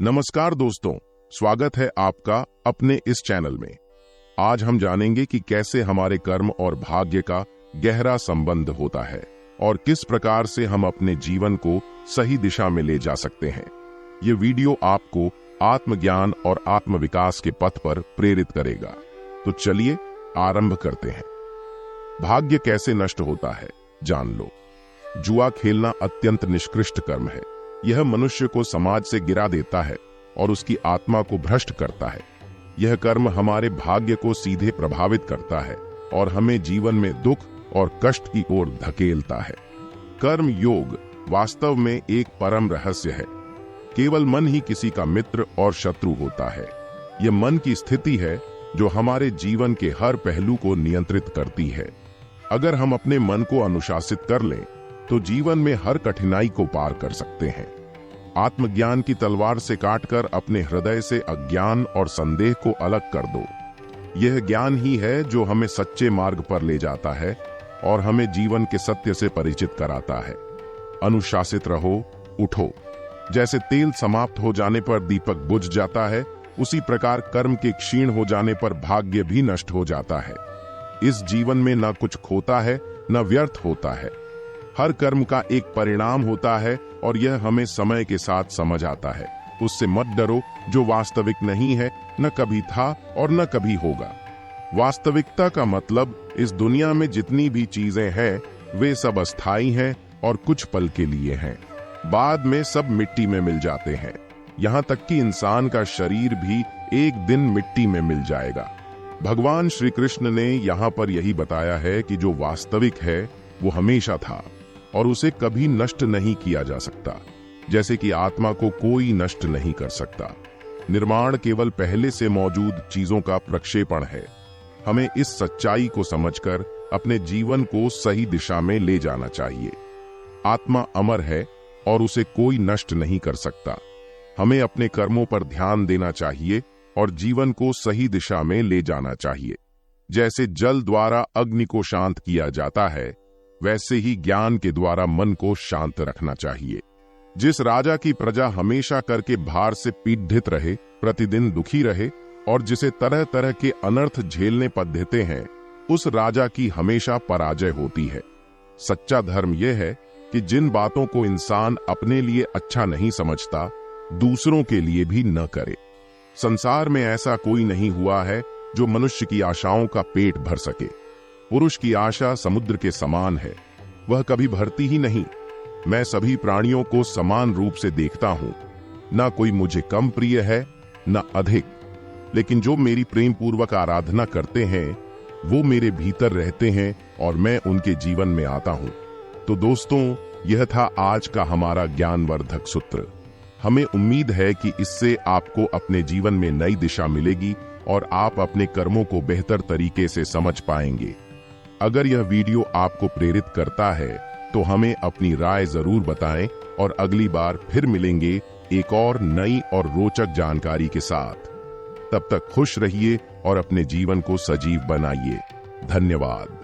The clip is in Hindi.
नमस्कार दोस्तों, स्वागत है आपका अपने इस चैनल में। आज हम जानेंगे कि कैसे हमारे कर्म और भाग्य का गहरा संबंध होता है और किस प्रकार से हम अपने जीवन को सही दिशा में ले जा सकते हैं। ये वीडियो आपको आत्मज्ञान और आत्मविकास के पथ पर प्रेरित करेगा। तो चलिए आरंभ करते हैं। भाग्य कैसे नष्ट होता है, जान लो। जुआ खेलना अत्यंत निष्कृष्ट कर्म है। यह मनुष्य को समाज से गिरा देता है और उसकी आत्मा को भ्रष्ट करता है। यह कर्म हमारे भाग्य को सीधे प्रभावित करता है और हमें जीवन में दुख और कष्ट की ओर धकेलता है। कर्म योग वास्तव में एक परम रहस्य है। केवल मन ही किसी का मित्र और शत्रु होता है। यह मन की स्थिति है जो हमारे जीवन के हर पहलू को नियंत्रित करती है। अगर हम अपने मन को अनुशासित कर लें तो जीवन में हर कठिनाई को पार कर सकते हैं। आत्मज्ञान की तलवार से काटकर अपने हृदय से अज्ञान और संदेह को अलग कर दो। यह ज्ञान ही है जो हमें सच्चे मार्ग पर ले जाता है और हमें जीवन के सत्य से परिचित कराता है। अनुशासित रहो, उठो। जैसे तेल समाप्त हो जाने पर दीपक बुझ जाता है, उसी प्रकार कर्म के क्षीण हो जाने पर भाग्य भी नष्ट हो जाता है। इस जीवन में न कुछ खोता है न व्यर्थ होता है। हर कर्म का एक परिणाम होता है और यह हमें समय के साथ समझ आता है। उससे मत डरो जो वास्तविक नहीं है, न कभी था और न कभी होगा। वास्तविकता का मतलब इस दुनिया में जितनी भी चीजें हैं वे सब अस्थायी हैं और कुछ पल के लिए हैं। बाद में सब मिट्टी में मिल जाते हैं। यहाँ तक कि इंसान का शरीर भी एक दिन मिट्टी में मिल जाएगा। भगवान श्री कृष्ण ने यहाँ पर यही बताया है कि जो वास्तविक है वो हमेशा था और उसे कभी नष्ट नहीं किया जा सकता, जैसे कि आत्मा को कोई नष्ट नहीं कर सकता। निर्माण केवल पहले से मौजूद चीजों का प्रक्षेपण है। हमें इस सच्चाई को समझकर अपने जीवन को सही दिशा में ले जाना चाहिए। आत्मा अमर है और उसे कोई नष्ट नहीं कर सकता। हमें अपने कर्मों पर ध्यान देना चाहिए और जीवन को सही दिशा में ले जाना चाहिए। जैसे जल द्वारा अग्नि को शांत किया जाता है, वैसे ही ज्ञान के द्वारा मन को शांत रखना चाहिए। जिस राजा की प्रजा हमेशा करके भार से पीड़ित रहे, प्रतिदिन दुखी रहे और जिसे तरह तरह के अनर्थ झेलने पड़ते हैं, उस राजा की हमेशा पराजय होती है। सच्चा धर्म यह है कि जिन बातों को इंसान अपने लिए अच्छा नहीं समझता, दूसरों के लिए भी न करे। संसार में ऐसा कोई नहीं हुआ है जो मनुष्य की आशाओं का पेट भर सके। पुरुष की आशा समुद्र के समान है, वह कभी भरती ही नहीं। मैं सभी प्राणियों को समान रूप से देखता हूं, ना कोई मुझे कम प्रिय है न अधिक, लेकिन जो मेरी प्रेम पूर्वक आराधना करते हैं वो मेरे भीतर रहते हैं और मैं उनके जीवन में आता हूं। तो दोस्तों, यह था आज का हमारा ज्ञानवर्धक सूत्र। हमें उम्मीद है कि इससे आपको अपने जीवन में नई दिशा मिलेगी और आप अपने कर्मों को बेहतर तरीके से समझ पाएंगे। अगर यह वीडियो आपको प्रेरित करता है तो हमें अपनी राय जरूर बताएं और अगली बार फिर मिलेंगे एक और नई और रोचक जानकारी के साथ। तब तक खुश रहिए और अपने जीवन को सजीव बनाइए। धन्यवाद।